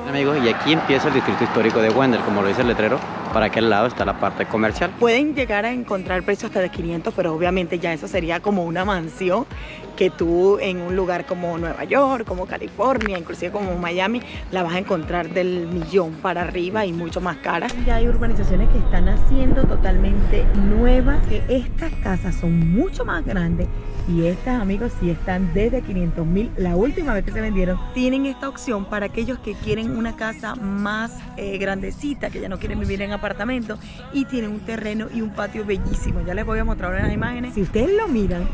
Amigos, y aquí empieza el distrito histórico de Wendell, como lo dice el letrero. Para aquel lado está la parte comercial. Pueden llegar a encontrar precios hasta de 500, pero obviamente ya eso sería como una mansión que tú en un lugar como Nueva York, como California, inclusive como Miami, la vas a encontrar del millón para arriba y mucho más cara. Ya hay urbanizaciones que están haciendo totalmente nuevas, que estas casas son mucho más grandes y estas, amigos, sí están desde 500.000. La última vez que se vendieron, tienen esta opción para aquellos que quieren una casa más grandecita, que ya no quieren vivir en apartamento y tienen un terreno y un patio bellísimo. Ya les voy a mostrar unas imágenes. Si ustedes lo miran,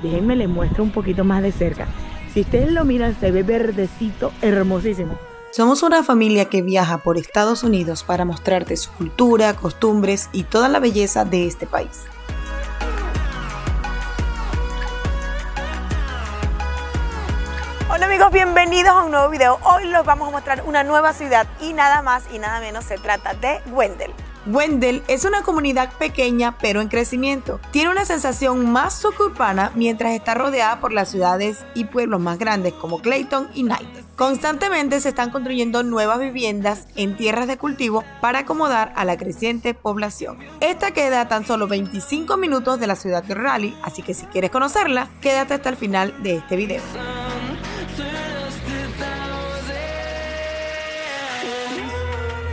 déjenme les muestro un poquito más de cerca. Si ustedes lo miran, se ve verdecito, hermosísimo. Somos una familia que viaja por Estados Unidos para mostrarte su cultura, costumbres y toda la belleza de este país. Hola amigos, bienvenidos a un nuevo video. Hoy les vamos a mostrar una nueva ciudad y nada más y nada menos se trata de Wendell. Wendell es una comunidad pequeña pero en crecimiento. Tiene una sensación más suburbana mientras está rodeada por las ciudades y pueblos más grandes como Clayton y Knight. Constantemente se están construyendo nuevas viviendas en tierras de cultivo para acomodar a la creciente población. Esta queda a tan solo 25 minutos de la ciudad de Raleigh, así que si quieres conocerla, quédate hasta el final de este video.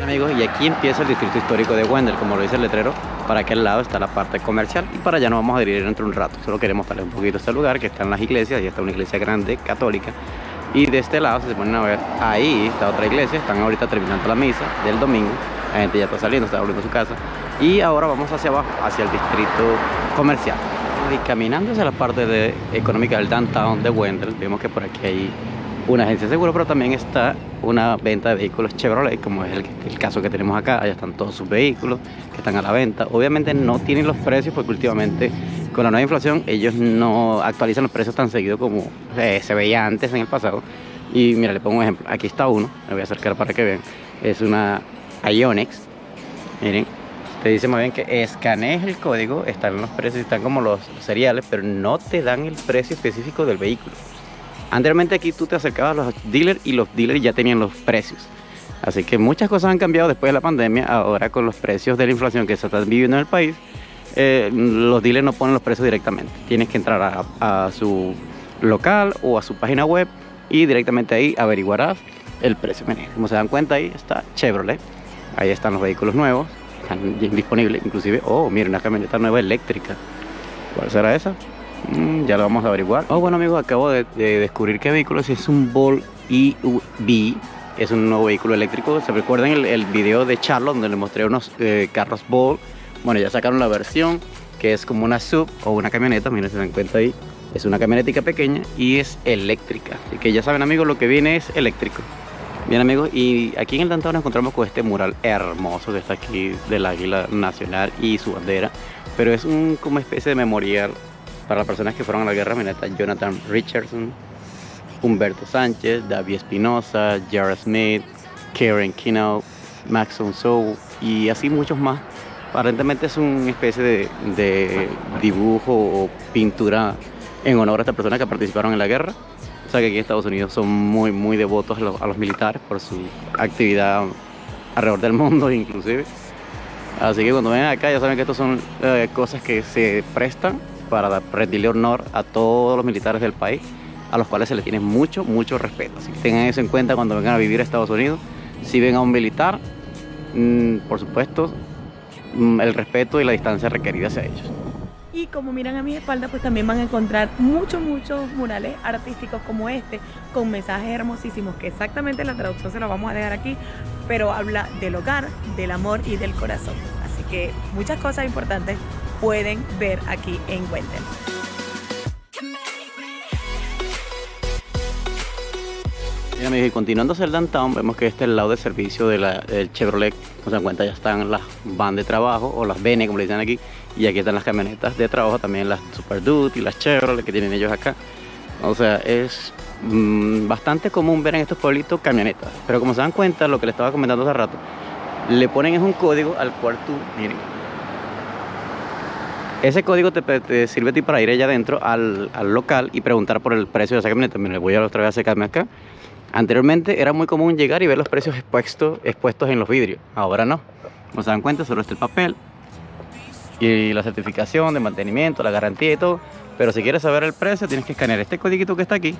Amigos, y aquí empieza el distrito histórico de Wendell, como lo dice el letrero. Para aquel lado está la parte comercial y para allá nos vamos a dirigir dentro de un rato. Solo queremos mostrarles un poquito este lugar, que están las iglesias. Y está una iglesia grande, católica. Y de este lado, si se ponen a ver, ahí está otra iglesia. Están ahorita terminando la misa del domingo. La gente ya está saliendo, está volviendo a su casa. Y ahora vamos hacia abajo, hacia el distrito comercial. Y caminando hacia la parte económica del downtown de Wendell, vemos que por aquí hay una agencia de seguro, pero también está una venta de vehículos Chevrolet, como es el caso que tenemos acá. Allá están todos sus vehículos que están a la venta. Obviamente no tienen los precios porque últimamente con la nueva inflación ellos no actualizan los precios tan seguido como se veía antes en el pasado. Y mira, le pongo un ejemplo. Aquí está uno, me voy a acercar para que vean. Es una Ionix. Miren, te dice más bien que escanees el código, están los precios, están como los seriales, pero no te dan el precio específico del vehículo. Anteriormente aquí tú te acercabas a los dealers y los dealers ya tenían los precios. Así que muchas cosas han cambiado después de la pandemia. Ahora con los precios de la inflación que se está viviendo en el país, los dealers no ponen los precios directamente. Tienes que entrar a su local o a su página web y directamente ahí averiguarás el precio. Miren, como se dan cuenta, ahí está Chevrolet. Ahí están los vehículos nuevos, están disponibles. Inclusive, oh, miren, una camioneta nueva eléctrica. ¿Cuál será esa? Ya lo vamos a averiguar. Oh, bueno amigos, acabo de descubrir qué vehículo es un Volt EV. Es un nuevo vehículo eléctrico. ¿Se recuerdan el video de Charlotte donde les mostré unos carros Volt? Bueno, ya sacaron la versión que es como una sub o una camioneta. Miren, se dan cuenta ahí. Es una camionetica pequeña y es eléctrica. Así que ya saben amigos, lo que viene es eléctrico. Bien amigos, y aquí en el downtown nos encontramos con este mural hermoso que está aquí del águila nacional y su bandera. Pero es como especie de memorial para las personas que fueron a la guerra. Mira, está Jonathan Richardson, Humberto Sánchez, David Espinosa, Jared Smith, Karen Kino, Max Sou y así muchos más. Aparentemente es una especie de dibujo o pintura en honor a estas personas que participaron en la guerra. O sea que aquí en Estados Unidos son muy devotos a los militares por su actividad alrededor del mundo inclusive. Así que cuando vengan acá ya saben que estas son cosas que se prestan para rendirle honor a todos los militares del país, a los cuales se les tiene mucho respeto. Así que tengan eso en cuenta cuando vengan a vivir a Estados Unidos. Si ven a un militar, por supuesto, el respeto y la distancia requerida hacia ellos. Y como miran a mi espalda, pues también van a encontrar muchos murales artísticos como este, con mensajes hermosísimos, que exactamente la traducción se la vamos a dejar aquí, pero habla del hogar, del amor y del corazón. Así que muchas cosas importantes pueden ver aquí en Wendell. Mira, amigos, y continuando hacia el downtown, vemos que este es el lado de servicio del Chevrolet. Como se dan cuenta, ya están las van de trabajo o las Bene, como le dicen aquí, y aquí están las camionetas de trabajo, también las Super Duty y las Chevrolet que tienen ellos acá. O sea, es bastante común ver en estos pueblitos camionetas, pero como se dan cuenta, lo que les estaba comentando hace rato, le ponen es un código al cual tú, miren, ese código te sirve a ti para ir allá adentro al local y preguntar por el precio de esa camioneta. Miren, voy a otra vez a acercarme acá. Anteriormente era muy común llegar y ver los precios expuestos en los vidrios. Ahora no. Como se dan cuenta, solo está el papel y la certificación de mantenimiento, la garantía y todo. Pero si quieres saber el precio, tienes que escanear este codiguito que está aquí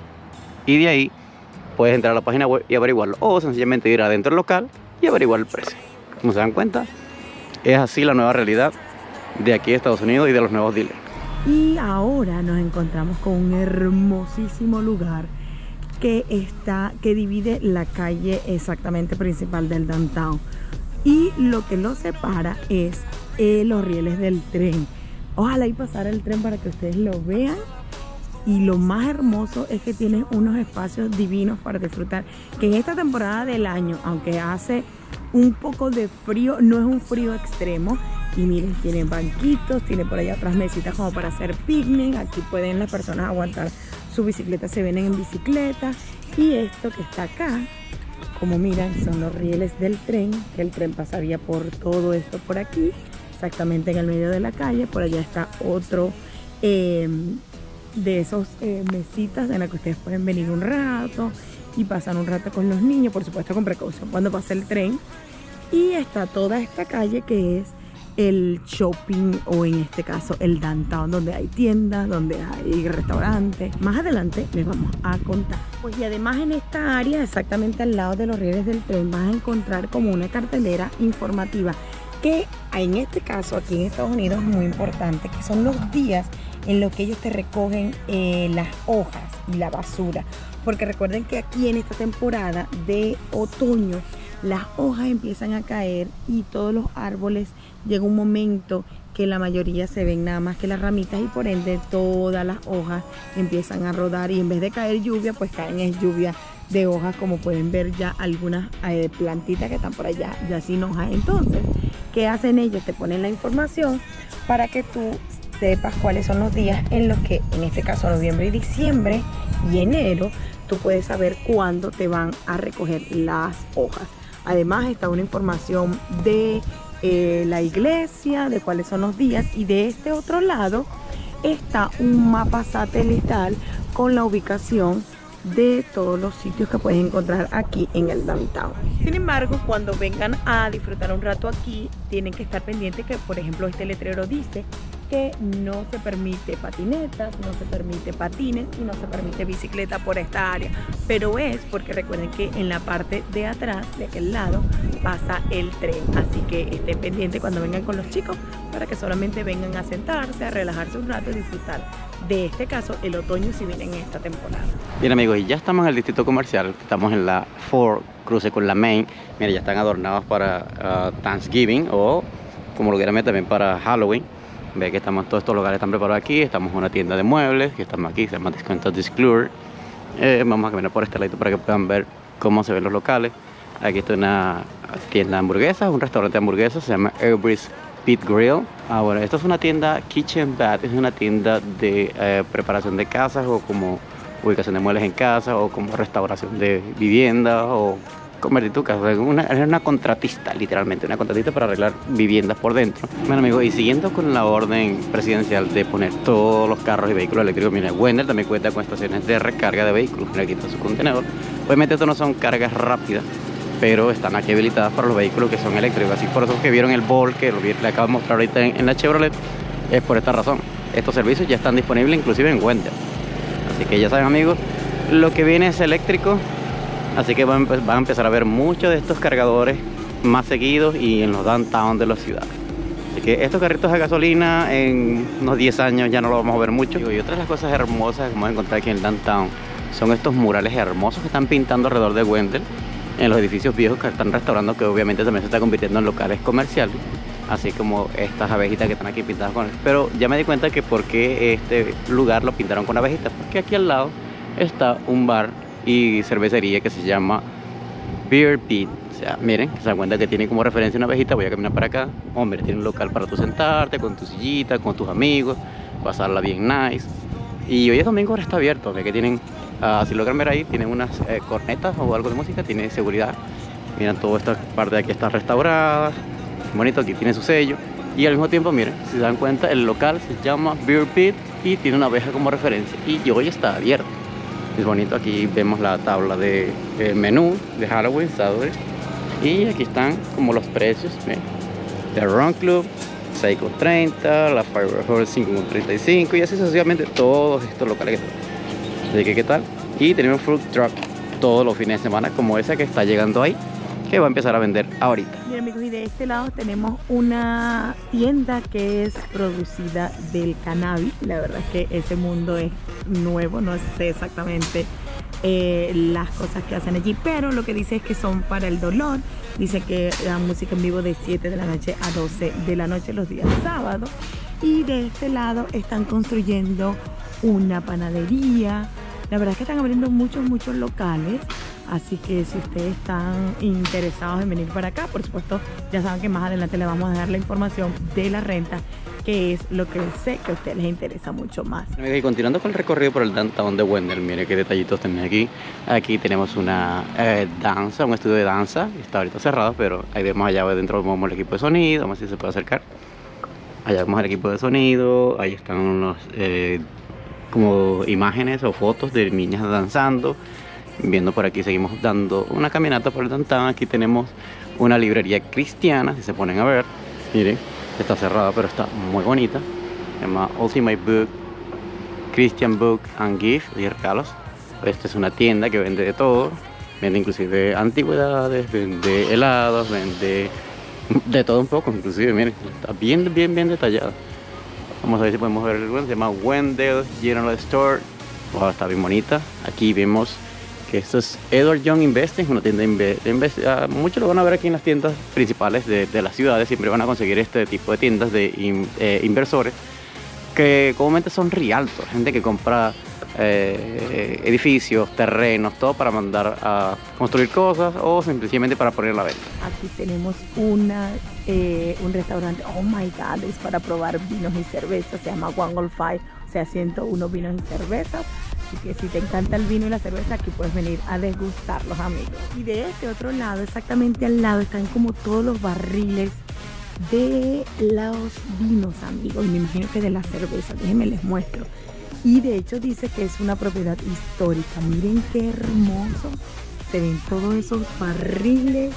y de ahí puedes entrar a la página web y averiguarlo, o sencillamente ir adentro del local y averiguar el precio. Como se dan cuenta, es así la nueva realidad de aquí de Estados Unidos y de los nuevos dealers. Y ahora nos encontramos con un hermosísimo lugar que divide la calle exactamente principal del downtown, y lo que lo separa es los rieles del tren. Ojalá y pasara el tren para que ustedes lo vean. Y lo más hermoso es que tiene unos espacios divinos para disfrutar, que en esta temporada del año, aunque hace un poco de frío, no es un frío extremo. Y miren, tiene banquitos, tiene por allá otras mesitas como para hacer picnic. Aquí pueden las personas aguantar su bicicleta, se vienen en bicicleta. Y esto que está acá, como miran, son los rieles del tren, que el tren pasaría por todo esto por aquí, exactamente en el medio de la calle. Por allá está otro de esos mesitas en la que ustedes pueden venir un rato y pasar un rato con los niños, por supuesto con precaución cuando pase el tren. Y está toda esta calle que es el shopping, o en este caso el downtown, donde hay tiendas, donde hay restaurantes. Más adelante les vamos a contar. Pues y además en esta área, exactamente al lado de los rieles del tren, vas a encontrar como una cartelera informativa, que en este caso aquí en Estados Unidos es muy importante, que son los días en los que ellos te recogen las hojas y la basura. Porque recuerden que aquí en esta temporada de otoño las hojas empiezan a caer y todos los árboles llega un momento que la mayoría se ven nada más que las ramitas, y por ende todas las hojas empiezan a rodar, y en vez de caer lluvia, pues caen es lluvia de hojas, como pueden ver ya algunas plantitas que están por allá ya sin hojas. Entonces, ¿qué hacen ellos? Te ponen la información para que tú sepas cuáles son los días en los que, en este caso noviembre y diciembre y enero, tú puedes saber cuándo te van a recoger las hojas. Además está una información de la iglesia, de cuáles son los días, y de este otro lado está un mapa satelital con la ubicación de todos los sitios que puedes encontrar aquí en el downtown. Sin embargo, cuando vengan a disfrutar un rato aquí, tienen que estar pendientes que, por ejemplo, este letrero dice que no se permite patinetas, no se permite patines y no se permite bicicleta por esta área. Pero es porque recuerden que en la parte de atrás, de aquel lado, pasa el tren. Así que estén pendientes cuando vengan con los chicos, para que solamente vengan a sentarse, a relajarse un rato y disfrutar de este caso el otoño si vienen en esta temporada. Bien amigos, y ya estamos en el distrito comercial, estamos en la 4, cruce con la Main. Mira, ya están adornados para Thanksgiving, o como lo quieran ver también para Halloween. Ve que estamos, todos estos lugares están preparados aquí. Estamos en una tienda de muebles, que estamos aquí, se llama Discount Disclure. Vamos a caminar por este lado para que puedan ver cómo se ven los locales. Aquí está una tienda de hamburguesas, un restaurante de hamburguesas, se llama Every's Pit Grill. Bueno, esto es una tienda Kitchen Bath, es una tienda de preparación de casas, o como ubicación de muebles en casa, o como restauración de viviendas, o convertir tu casa. Es una contratista, literalmente, una contratista para arreglar viviendas por dentro. Bueno amigos, y siguiendo con la orden presidencial de poner todos los carros y vehículos eléctricos, mira, Wendell también cuenta con estaciones de recarga de vehículos. Mira, aquí está su contenedor. Obviamente esto no son cargas rápidas, pero están aquí habilitadas para los vehículos que son eléctricos. Así por eso que vieron el Bolt, que le acabo de mostrar ahorita en la Chevrolet, es por esta razón. Estos servicios ya están disponibles inclusive en Wendell. Así que ya saben amigos, lo que viene es eléctrico. Así que van a empezar a ver muchos de estos cargadores más seguidos y en los downtown de las ciudades. Así que estos carritos de gasolina en unos 10 años ya no lo vamos a ver mucho. Y otra de las cosas hermosas que vamos a encontrar aquí en el downtown son estos murales hermosos que están pintando alrededor de Wendell, en los edificios viejos que están restaurando, que obviamente también se está convirtiendo en locales comerciales, así como estas abejitas que están aquí pintadas con él. Pero ya me di cuenta que por qué este lugar lo pintaron con abejitas, porque aquí al lado está un bar y cervecería que se llama Beer Pit. O sea, miren, se dan cuenta que tiene como referencia una abejita. Voy a caminar para acá. Hombre, tiene un local para tú sentarte con tu sillita, con tus amigos, pasarla bien nice. Y hoy es domingo, ahora está abierto. Ve que tienen, si logran ver ahí, tienen unas cornetas o algo de música, tiene seguridad. Miren, toda esta parte de aquí está restaurada. Bonito, aquí tiene su sello. Y al mismo tiempo, miren, si se dan cuenta, el local se llama Beer Pit y tiene una abeja como referencia. Y hoy está abierto. Es bonito, aquí vemos la tabla de menú de Halloween, Saturday. Y aquí están como los precios, ¿ven? The Run Club 6,30, la Firehorse 5,35 y así sucesivamente todos estos locales que están. Así que, ¿qué tal? Y tenemos Food Truck todos los fines de semana, como esa que está llegando ahí, que va a empezar a vender ahorita. Bien, amigos, y de este lado tenemos una tienda que es producida del cannabis. La verdad es que ese mundo es nuevo, no sé exactamente las cosas que hacen allí, pero lo que dice es que son para el dolor. Dice que la música en vivo de 7 de la noche a 12 de la noche los días sábados. Y de este lado están construyendo una panadería. La verdad es que están abriendo muchos locales. Así que si ustedes están interesados en venir para acá, por supuesto, ya saben que más adelante les vamos a dar la información de la renta, que es lo que sé que a ustedes les interesa mucho más. Y continuando con el recorrido por el downtown de Wendell, mire qué detallitos tenemos aquí. Aquí tenemos una danza, un estudio de danza. Está ahorita cerrado, pero ahí vemos allá adentro vemos el equipo de sonido. Vamos a ver si se puede acercar. Allá vemos el equipo de sonido. Ahí están unos como imágenes o fotos de niñas danzando. Viendo por aquí, seguimos dando una caminata por el downtown. Aquí tenemos una librería cristiana, si se ponen a ver. Miren, está cerrada, pero está muy bonita. Se llama Ultimate Book, Christian Book and Gift y regalos. Esta es una tienda que vende de todo. Vende inclusive antigüedades, vende helados, vende de todo un poco. Inclusive, miren, está bien detallada. Vamos a ver si podemos ver el lugar. Se llama Wendell General Store. Wow, está bien bonita. Aquí vemos que esto es Edward Young Investing, una tienda de muchos lo van a ver aquí en las tiendas principales de las ciudades. Siempre van a conseguir este tipo de tiendas de inversores que comúnmente son realtors, gente que compra edificios, terrenos, todo para mandar a construir cosas o simplemente para poner a la venta. Aquí tenemos un restaurante, oh my god, es para probar vinos y cervezas, se llama 105, o sea, 101 vinos y cervezas. Así que si te encanta el vino y la cerveza, aquí puedes venir a degustarlos, amigos. Y de este otro lado, exactamente al lado, están como todos los barriles de los vinos, amigos. Y me imagino que de la cerveza, déjenme les muestro. Y de hecho dice que es una propiedad histórica. Miren qué hermoso. Se ven todos esos barriles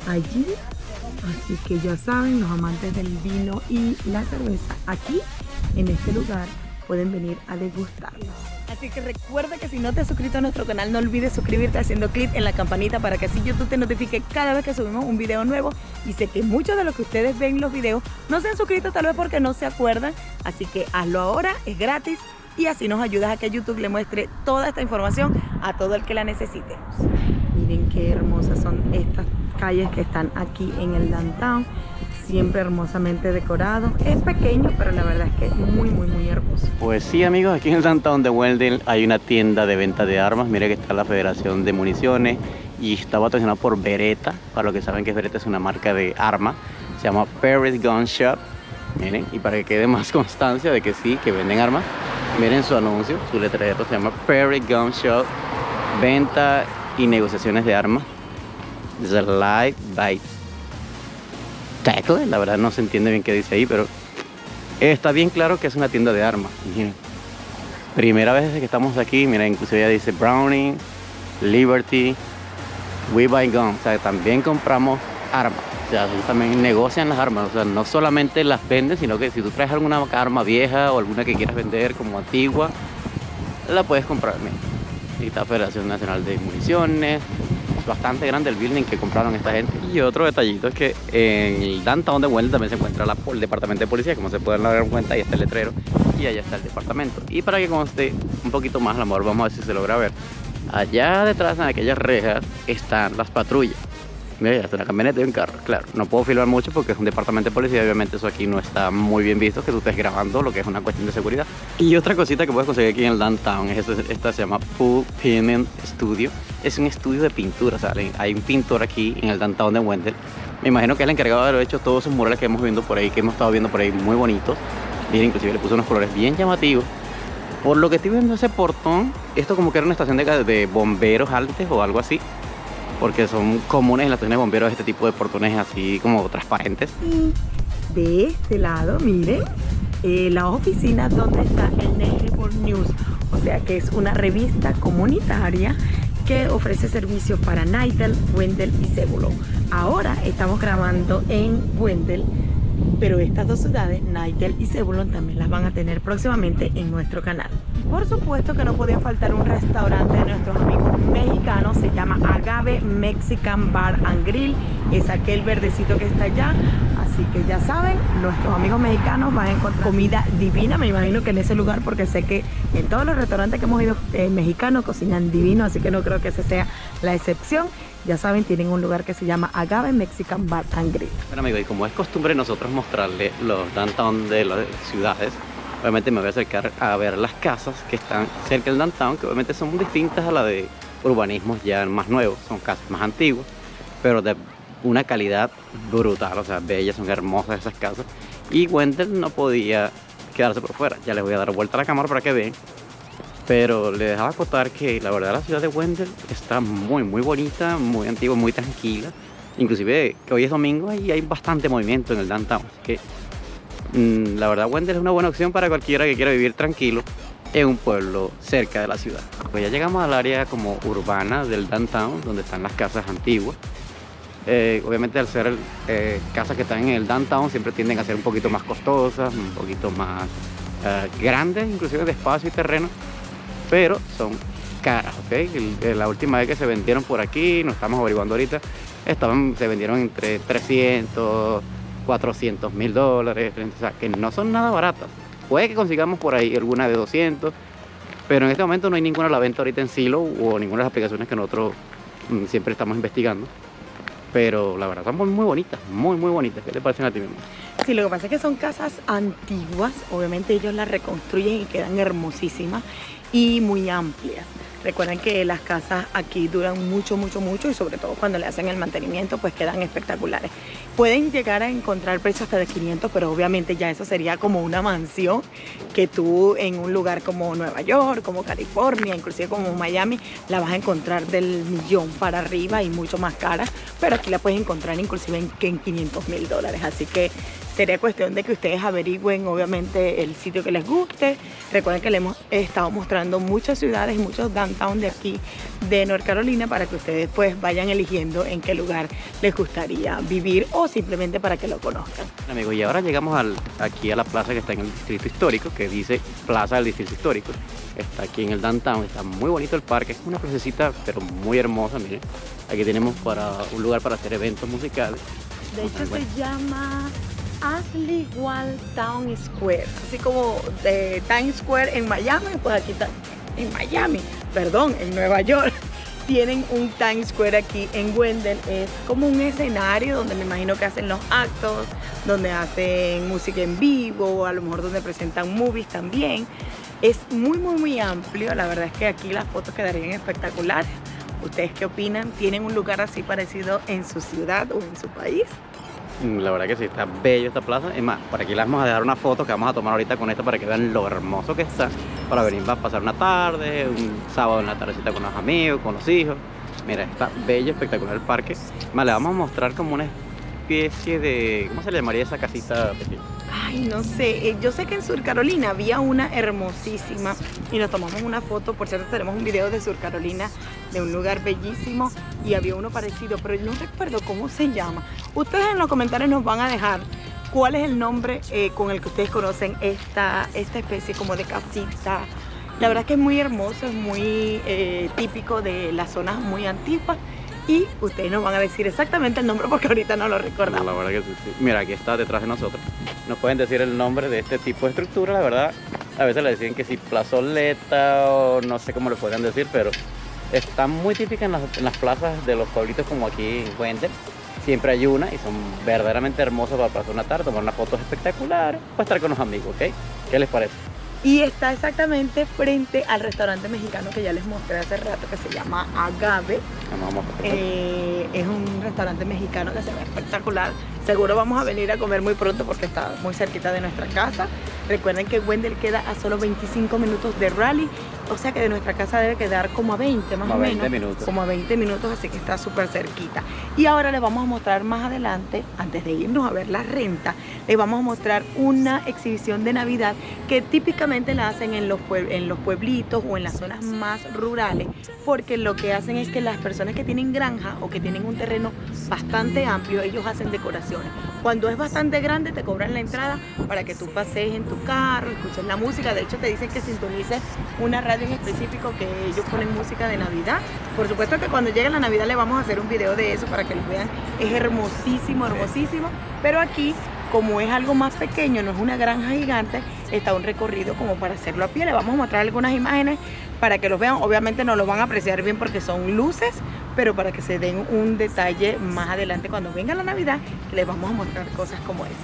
allí. Así que ya saben, los amantes del vino y la cerveza, aquí en este lugar pueden venir a degustarlos. Así que recuerda que si no te has suscrito a nuestro canal, no olvides suscribirte haciendo clic en la campanita para que así YouTube te notifique cada vez que subimos un video nuevo. Y sé que muchos de los que ustedes ven los videos no se han suscrito tal vez porque no se acuerdan. Así que hazlo ahora, es gratis y así nos ayudas a que YouTube le muestre toda esta información a todo el que la necesite. Miren qué hermosas son estas calles que están aquí en el downtown. Siempre hermosamente decorado. Es pequeño, pero la verdad es que es muy hermoso. Pues sí, amigos, aquí en el downtown de Wendell hay una tienda de venta de armas. Mira que está la Federación de Municiones y está patrocinado por Beretta. Para los que saben que Beretta es una marca de armas, se llama Perry's Gun Shop. Miren, y para que quede más constancia de que sí, que venden armas, miren su anuncio, su letrero, se llama Perry's Gun Shop, venta y negociaciones de armas. Dice Live by Tackle, la verdad no se entiende bien qué dice ahí, pero está bien claro que es una tienda de armas. Miren, primera vez que estamos aquí, mira, inclusive ya dice Browning, Liberty, We Buy Guns, o sea, también compramos armas, o sea, también negocian las armas, o sea, no solamente las venden, sino que si tú traes alguna arma vieja o alguna que quieras vender como antigua, la puedes comprar. Mira, ahí está Federación Nacional de Municiones. Bastante grande el building que compraron esta gente. Y otro detallito es que en el downtown de Wendell también se encuentra el departamento de policía, como se pueden dar cuenta. Ahí está el letrero y allá está el departamento. Y para que conste un poquito más, amor, vamos a ver si se logra ver. Allá detrás, en aquellas rejas, están las patrullas. Mira, está una camioneta y un carro. Claro, no puedo filmar mucho porque es un departamento de policía. Obviamente eso aquí no está muy bien visto, que tú estés grabando lo que es una cuestión de seguridad. Y otra cosita que puedes conseguir aquí en el downtown es esta se llama Pool Pigment Studio. Es un estudio de pintura, o sea, hay un pintor aquí en el downtown de Wendell. Me imagino que es el encargado de haber hecho todos esos murales que hemos visto por ahí, que hemos estado viendo por ahí, muy bonitos. Miren, inclusive le puso unos colores bien llamativos. Por lo que estoy viendo ese portón, esto como que era una estación de bomberos antes o algo así, porque son comunes en las estaciones de bomberos este tipo de portones así como transparentes. Y de este lado, miren, las oficinas donde está el Neighborhood News, o sea que es una revista comunitaria que ofrece servicios para Knightdale, Wendell y Zebulon. Ahora estamos grabando en Wendell, pero estas dos ciudades, Knightdale y Zebulon, también las van a tener próximamente en nuestro canal. Por supuesto que no podía faltar un restaurante de nuestros amigos mexicanos, se llama Agave Mexican Bar and Grill, es aquel verdecito que está allá, así que ya saben, nuestros amigos mexicanos van a encontrar comida divina, me imagino que en ese lugar, porque sé que en todos los restaurantes que hemos ido mexicanos cocinan divino, así que no creo que esa sea la excepción. Ya saben, tienen un lugar que se llama Agave Mexican Bar and Grill. Bueno amigos, y como es costumbre nosotros mostrarles los downtown de las ciudades, obviamente me voy a acercar a ver las casas que están cerca del downtown, que obviamente son distintas a la de urbanismos ya más nuevos, son casas más antiguas, pero de una calidad brutal, o sea, bellas, son hermosas esas casas. Y Wendell no podía quedarse por fuera, ya les voy a dar vuelta a la cámara para que vean. Pero le dejaba acotar que la verdad la ciudad de Wendell está muy bonita, muy antigua, muy tranquila. Inclusive que hoy es domingo y hay bastante movimiento en el downtown. Así que la verdad Wendell es una buena opción para cualquiera que quiera vivir tranquilo en un pueblo cerca de la ciudad. Pues ya llegamos al área como urbana del downtown, donde están las casas antiguas. Obviamente al ser casas que están en el downtown siempre tienden a ser un poquito más costosas, un poquito más grandes, inclusive de espacio y terreno. Pero son caras, ¿ok? La última vez que se vendieron por aquí, nos estamos averiguando ahorita, se vendieron entre 300, 400 mil dólares, o sea, que no son nada baratas. Puede que consigamos por ahí alguna de 200, pero en este momento no hay ninguna a la venta ahorita en Zillow o ninguna de las aplicaciones que nosotros siempre estamos investigando. Pero la verdad son muy bonitas, muy bonitas. ¿Qué te parecen a ti mismo? Sí, lo que pasa es que son casas antiguas, obviamente ellos las reconstruyen y quedan hermosísimas y muy amplias. Recuerden que las casas aquí duran mucho y sobre todo cuando le hacen el mantenimiento pues quedan espectaculares. Pueden llegar a encontrar precios hasta de 500, pero obviamente ya eso sería como una mansión que tú en un lugar como Nueva York, como California, inclusive como Miami, la vas a encontrar del millón para arriba y mucho más cara, pero aquí la puedes encontrar inclusive en 500 mil dólares, así que sería cuestión de que ustedes averigüen obviamente el sitio que les guste. Recuerden que les hemos estado mostrando muchas ciudades, muchos downtown de aquí de North Carolina para que ustedes pues vayan eligiendo en qué lugar les gustaría vivir o simplemente para que lo conozcan. Amigos, y ahora llegamos aquí a la plaza que está en el distrito histórico, que dice Plaza del Distrito Histórico. Está aquí en el downtown, está muy bonito el parque, es una placecita pero muy hermosa, miren. Aquí tenemos un lugar para hacer eventos musicales. De hecho se llama Ashley Wall Town Square, así como de Times Square en Miami, pues aquí está en Nueva York tienen un Times Square aquí en Wendell. Es como un escenario donde me imagino que hacen los actos, donde hacen música en vivo, a lo mejor donde presentan movies también. Es muy amplio, la verdad es que aquí las fotos quedarían espectaculares. ¿Ustedes qué opinan? ¿Tienen un lugar así parecido en su ciudad o en su país? La verdad que sí, está bello esta plaza. Es más, por aquí les vamos a dejar una foto que vamos a tomar ahorita con esto para que vean lo hermoso que está. Para venir a pasar una tarde, un sábado en la tardecita con los amigos, con los hijos. Mira, está bello, espectacular el parque. Más, le vamos a mostrar como una especie de... ¿Cómo se le llamaría esa casita pequeña? Ay, no sé, yo sé que en Sur Carolina había una hermosísima y nos tomamos una foto. Por cierto, tenemos un video de Sur Carolina, de un lugar bellísimo, y había uno parecido, pero no recuerdo cómo se llama. Ustedes en los comentarios nos van a dejar cuál es el nombre con el que ustedes conocen esta especie como de casita. La verdad es que es muy hermoso, es muy típico de las zonas muy antiguas. Y ustedes nos van a decir exactamente el nombre porque ahorita no lo recordamos. La verdad que sí. Mira, aquí está detrás de nosotros. Nos pueden decir el nombre de este tipo de estructura, la verdad. A veces le decían que si plazoleta o no sé cómo le podrían decir, pero está muy típica en las plazas de los pueblitos como aquí en Wendell. Siempre hay una y son verdaderamente hermosas para pasar una tarde, tomar unas fotos espectaculares, para estar con los amigos, ¿ok? ¿Qué les parece? Y está exactamente frente al restaurante mexicano que ya les mostré hace rato, que se llama Agave. Es un restaurante mexicano que se ve espectacular. Seguro vamos a venir a comer muy pronto porque está muy cerquita de nuestra casa. Recuerden que Wendell queda a solo 25 minutos de Raleigh, o sea que de nuestra casa debe quedar como a 20 más o menos. 20 minutos. Como a 20 minutos, así que está súper cerquita. Y ahora les vamos a mostrar más adelante, antes de irnos a ver la renta, les vamos a mostrar una exhibición de Navidad que típicamente la hacen en los pueblitos o en las zonas más rurales, porque lo que hacen es que las personas que tienen granja o que tienen un terreno bastante amplio, ellos hacen decoraciones. Cuando es bastante grande te cobran la entrada para que tú pasees en tu carro, escuches la música. De hecho te dicen que sintonices una radio en específico, que ellos ponen música de Navidad. Por supuesto que cuando llegue la Navidad le vamos a hacer un video de eso para que lo vean. Es hermosísimo, hermosísimo. Pero aquí, como es algo más pequeño, no es una granja gigante, está un recorrido como para hacerlo a pie. Le vamos a mostrar algunas imágenes para que los vean. Obviamente no lo van a apreciar bien porque son luces, pero para que se den un detalle más adelante cuando venga la Navidad, les vamos a mostrar cosas como esas.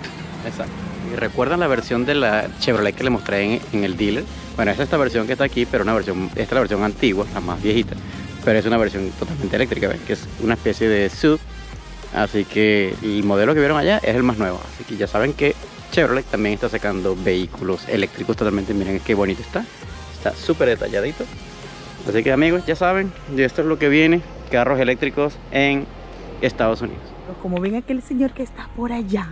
Exacto. Y recuerdan la versión de la Chevrolet que les mostré en el dealer. Bueno, es esta versión que está aquí, pero esta es la versión antigua, la más viejita, pero es una versión totalmente eléctrica, ¿ven? Que es una especie de SUV. Así que el modelo que vieron allá es el más nuevo. Así que ya saben que Chevrolet también está sacando vehículos eléctricos totalmente. Miren qué bonito está. Está súper detalladito. Así que amigos, ya saben, y esto es lo que viene, carros eléctricos en Estados Unidos. Como ven, aquel señor que está por allá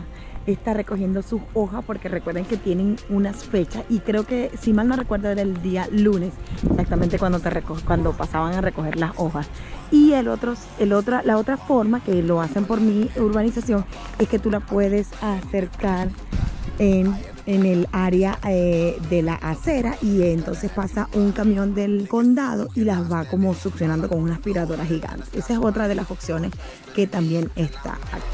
está recogiendo sus hojas, porque recuerden que tienen unas fechas, y creo que, si mal no recuerdo, era el día lunes exactamente cuando pasaban a recoger las hojas. Y la otra forma que lo hacen por mi urbanización es que tú la puedes acercar en el área de la acera, y entonces pasa un camión del condado y las va como succionando con una aspiradora gigante. Esa es otra de las opciones que también está aquí.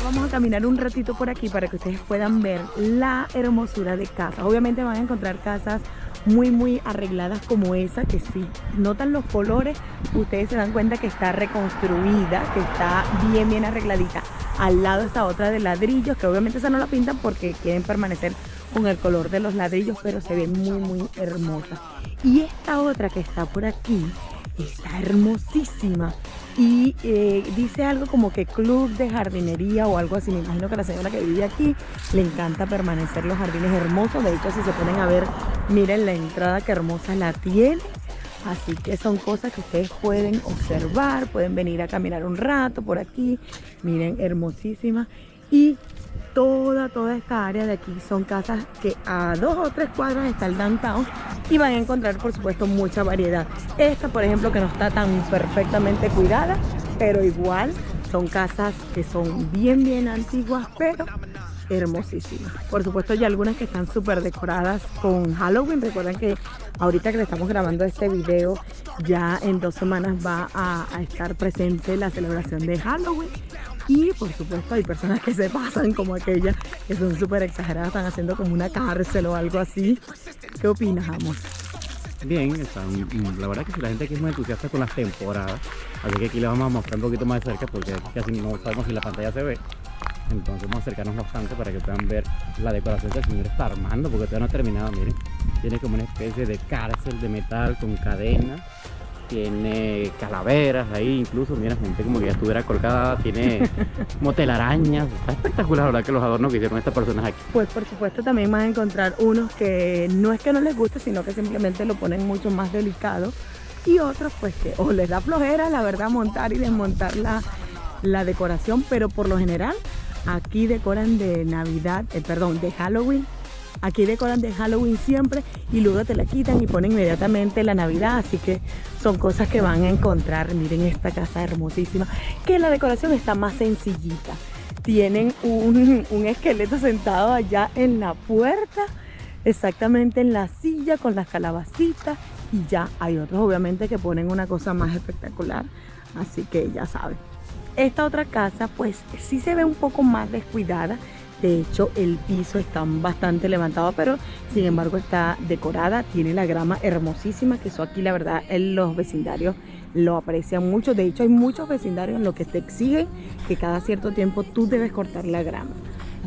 Vamos a caminar un ratito por aquí para que ustedes puedan ver la hermosura de casas. Obviamente van a encontrar casas muy arregladas como esa, que si notan los colores, ustedes se dan cuenta que está reconstruida, que está bien arregladita. Al lado está otra de ladrillos, que obviamente esa no la pintan porque quieren permanecer con el color de los ladrillos, pero se ve muy hermosa. Y esta otra que está por aquí está hermosísima, y dice algo como que club de jardinería o algo así. Me imagino que la señora que vive aquí le encanta permanecer los jardines hermosos. De hecho, si se ponen a ver, miren la entrada que hermosa la tiene. Así que son cosas que ustedes pueden observar, pueden venir a caminar un rato por aquí. Miren, hermosísima. Y toda esta área de aquí son casas que a 2 o 3 cuadras está el downtown, y van a encontrar, por supuesto, mucha variedad. Esta, por ejemplo, que no está tan perfectamente cuidada, pero igual son casas que son bien antiguas, pero hermosísimas. Por supuesto, hay algunas que están súper decoradas con Halloween. Recuerden que ahorita que le estamos grabando este video, ya en 2 semanas va a estar presente la celebración de Halloween. Y por supuesto hay personas que se pasan, como aquella, que son súper exageradas, están haciendo como una cárcel o algo así. ¿Qué opinas, amor? Bien, la verdad que si la gente aquí es muy entusiasta con las temporadas, así que aquí les vamos a mostrar un poquito más de cerca, porque casi no sabemos si la pantalla se ve. Entonces vamos a acercarnos bastante para que puedan ver la decoración que el señor está armando, porque todavía no ha terminado. Miren, tiene como una especie de cárcel de metal con cadenas, tiene calaveras ahí, incluso, mira, gente como que ya estuviera colgada, tiene como telarañas. Está espectacular, la verdad, que los adornos que hicieron estas personas aquí. Pues por supuesto también van a encontrar unos que no es que no les guste, sino que simplemente lo ponen mucho más delicado, y otros pues que o les da flojera, la verdad, montar y desmontar la decoración. Pero por lo general aquí decoran de Navidad, de Halloween. Aquí decoran de Halloween siempre, y luego te la quitan y ponen inmediatamente la Navidad. Así que son cosas que van a encontrar. Miren esta casa hermosísima, que la decoración está más sencillita. Tienen un esqueleto sentado allá en la puerta, exactamente en la silla con las calabacitas, y ya hay otros obviamente que ponen una cosa más espectacular. Así que ya saben. Esta otra casa pues sí se ve un poco más descuidada. De hecho, el piso está bastante levantado, pero sin embargo está decorada. Tiene la grama hermosísima, que eso aquí la verdad en los vecindarios lo aprecian mucho. De hecho, hay muchos vecindarios en los que te exigen que cada cierto tiempo tú debes cortar la grama.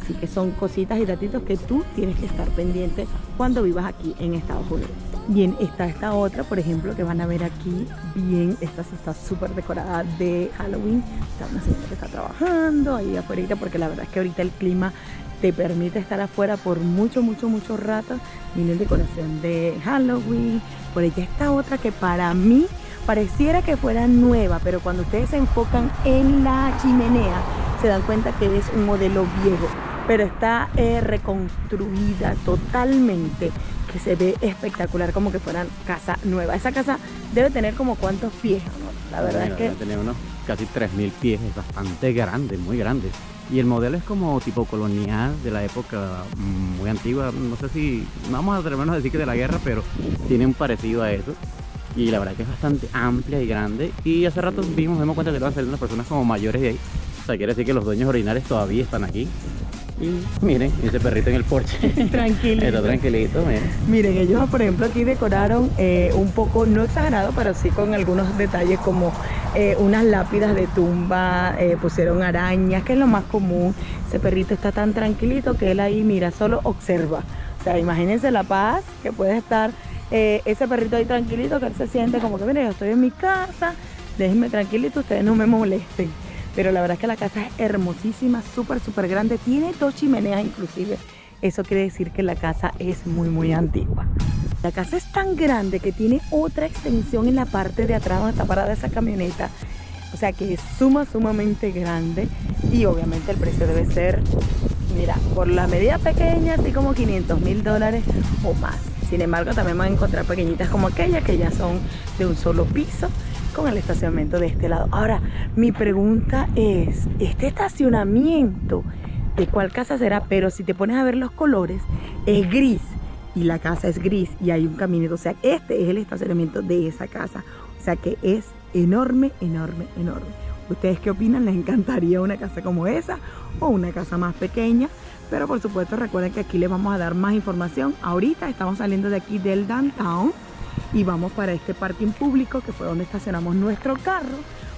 Así que son cositas y datitos que tú tienes que estar pendiente cuando vivas aquí en Estados Unidos. Bien, está esta otra, por ejemplo, que van a ver aquí. Bien, esta sí está súper decorada de Halloween. Está una señora que está trabajando ahí afuera, porque la verdad es que ahorita el clima te permite estar afuera por mucho rato. Miren, decoración de Halloween. Por allá está otra que para mí pareciera que fuera nueva, pero cuando ustedes se enfocan en la chimenea se dan cuenta que es un modelo viejo, pero está reconstruida totalmente, que se ve espectacular, como que fuera casa nueva. Esa casa debe tener como cuántos pies, ¿no? La verdad es que debe tener unos casi 3000 pies, es bastante grande, muy grande. Y el modelo es como tipo colonial, de la época muy antigua, no sé si, vamos a atrevernos a decir que de la guerra, pero tiene un parecido a eso. Y la verdad que es bastante amplia y grande. Y hace rato nos dimos cuenta que van a salir unas personas como mayores de ahí. O sea, quiere decir que los dueños originales todavía están aquí. Y miren, ese perrito en el porche. Tranquilito. Está tranquilito, miren. Miren, ellos por ejemplo aquí decoraron un poco, no exagerado, pero sí con algunos detalles como unas lápidas de tumba, pusieron arañas, que es lo más común. Ese perrito está tan tranquilito que él ahí, mira, solo observa. O sea, imagínense la paz que puede estar ese perrito ahí tranquilito, que él se siente como que, mire, yo estoy en mi casa, déjenme tranquilito, ustedes no me molesten. Pero la verdad es que la casa es hermosísima, súper grande, tiene 2 chimeneas inclusive. Eso quiere decir que la casa es muy antigua. La casa es tan grande que tiene otra extensión en la parte de atrás donde está parada esa camioneta. O sea que es sumamente grande, y obviamente el precio debe ser, mira, por la medida pequeña, así como $500,000 o más. Sin embargo, también van a encontrar pequeñitas como aquellas que ya son de un solo piso, con el estacionamiento de este lado. Ahora, mi pregunta es, ¿este estacionamiento de cuál casa será? Pero si te pones a ver los colores, es gris, y la casa es gris, y hay un caminito. O sea, este es el estacionamiento de esa casa. O sea que es enorme. ¿Ustedes qué opinan? ¿Les encantaría una casa como esa o una casa más pequeña? Pero por supuesto recuerden que aquí les vamos a dar más información. Ahorita estamos saliendo de aquí del downtown y vamos para este parking público, que fue donde estacionamos nuestro carro,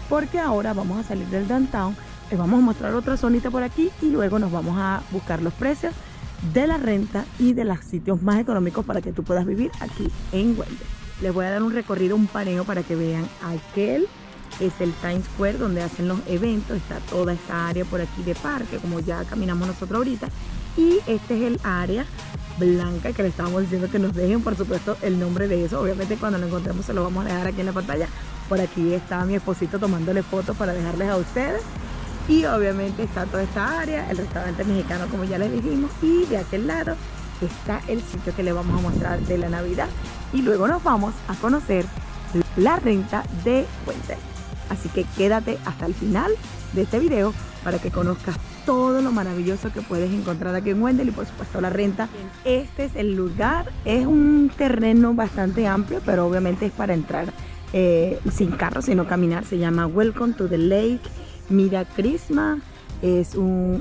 porque ahora vamos a salir del downtown. Les vamos a mostrar otra zonita por aquí y luego nos vamos a buscar los precios de la renta y de los sitios más económicos para que tú puedas vivir aquí en Wendell. Les voy a dar un recorrido, un paneo para que vean. Aquel es el Times Square donde hacen los eventos. Está toda esta área por aquí de parque, como ya caminamos nosotros ahorita. Y este es el área blanca que le estábamos diciendo que nos dejen, por supuesto, el nombre de eso. Obviamente cuando lo encontremos se lo vamos a dejar aquí en la pantalla. Por aquí está mi esposito tomándole fotos para dejarles a ustedes. Y obviamente está toda esta área, el restaurante mexicano como ya les dijimos. Y de aquel lado está el sitio que les vamos a mostrar de la Navidad. Y luego nos vamos a conocer la renta de Wendell. Así que quédate hasta el final de este video para que conozcas todo lo maravilloso que puedes encontrar aquí en Wendell y por supuesto la renta. Este es el lugar, es un terreno bastante amplio, pero obviamente es para entrar sin carro, sino caminar. Se llama Welcome to the Lake Mira Christmas.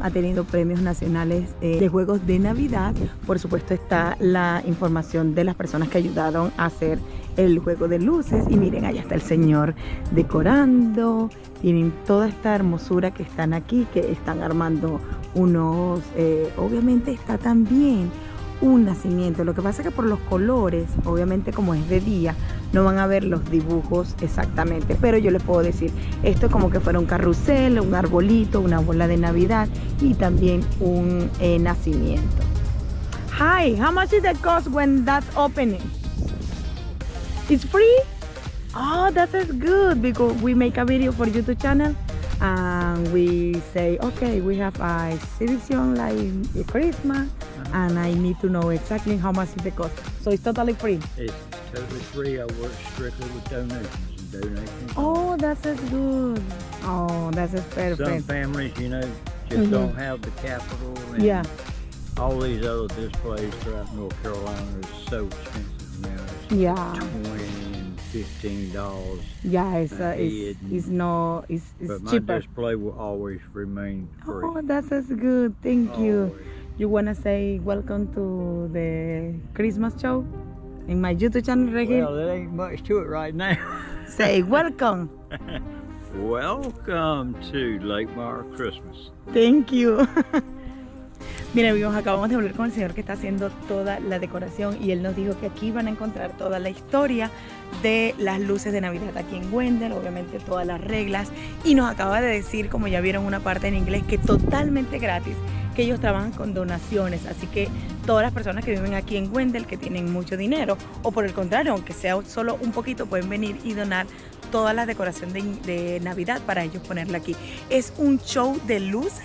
Ha tenido premios nacionales de juegos de Navidad. Por supuesto está la información de las personas que ayudaron a hacer el juego de luces. Y miren, allá está el señor decorando. Tienen toda esta hermosura que están aquí, que están armando unos... obviamente está también un nacimiento. Lo que pasa es que por los colores, obviamente como es de día, no van a ver los dibujos exactamente, pero yo les puedo decir, esto es como que fuera un carrusel, un arbolito, una bola de Navidad y también un nacimiento. Hi, how much is the cost when that's opening? It's free? Oh, that is good, because we make a video for YouTube channel and we say, okay, we have a exhibition like Christmas, and I need to know exactly how much is the cost. So it's totally free? It's totally free. I work strictly with donations. Oh, that's good. Oh, that's perfect. Some families, you know, just don't have the capital, and Yeah. all these other displays throughout North Carolina is so expensive now. It's Yeah. $20 and $15. Yeah, it's But my cheaper. display will always remain free. Oh, that's good. Thank you. Always. You wanna say welcome to the Christmas show in my YouTube channel right here? Well, there ain't much to it right now. Say welcome. Welcome to Lake Mara Christmas. Thank you. Miren amigos, acabamos de hablar con el señor que está haciendo toda la decoración y él nos dijo que aquí van a encontrar toda la historia de las luces de Navidad aquí en Wendell, obviamente todas las reglas, y nos acaba de decir, como ya vieron una parte en inglés, que totalmente gratis, que ellos trabajan con donaciones, así que todas las personas que viven aquí en Wendell, que tienen mucho dinero, o por el contrario, aunque sea solo un poquito, pueden venir y donar toda la decoración de Navidad para ellos ponerla aquí. Es un show de luces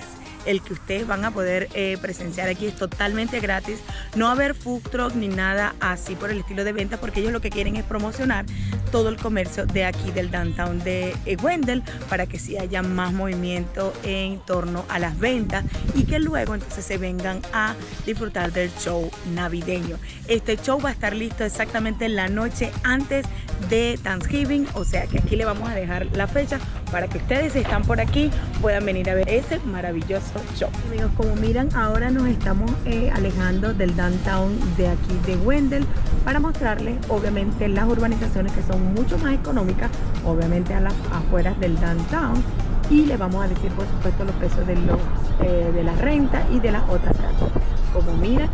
el que ustedes van a poder presenciar aquí, es totalmente gratis, no va a haber food truck ni nada así por el estilo de venta, porque ellos lo que quieren es promocionar todo el comercio de aquí del downtown de Wendell, para que sí haya más movimiento en torno a las ventas y que luego entonces se vengan a disfrutar del show navideño. Este show va a estar listo exactamente la noche antes de Thanksgiving, o sea que aquí le vamos a dejar la fecha para que ustedes, si están por aquí, puedan venir a ver ese maravilloso show. Amigos, como miran, ahora nos estamos alejando del downtown de aquí de Wendell para mostrarles obviamente las urbanizaciones que son mucho más económicas, obviamente a las afueras del downtown, y les vamos a decir por supuesto los precios de la renta y de las otras casas. Como miran,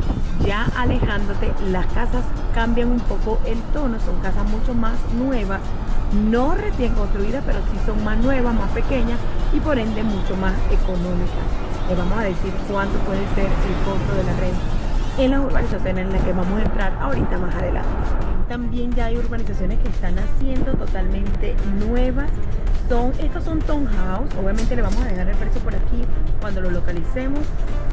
ya alejándote, las casas cambian un poco el tono, son casas mucho más nuevas, no recién construidas, pero sí son más nuevas, más pequeñas y por ende mucho más económicas. Les vamos a decir cuánto puede ser el costo de la renta en las urbanizaciones en las que vamos a entrar ahorita más adelante. También ya hay urbanizaciones que están haciendo totalmente nuevas. Estos son townhouse, obviamente le vamos a dejar el precio por aquí cuando lo localicemos,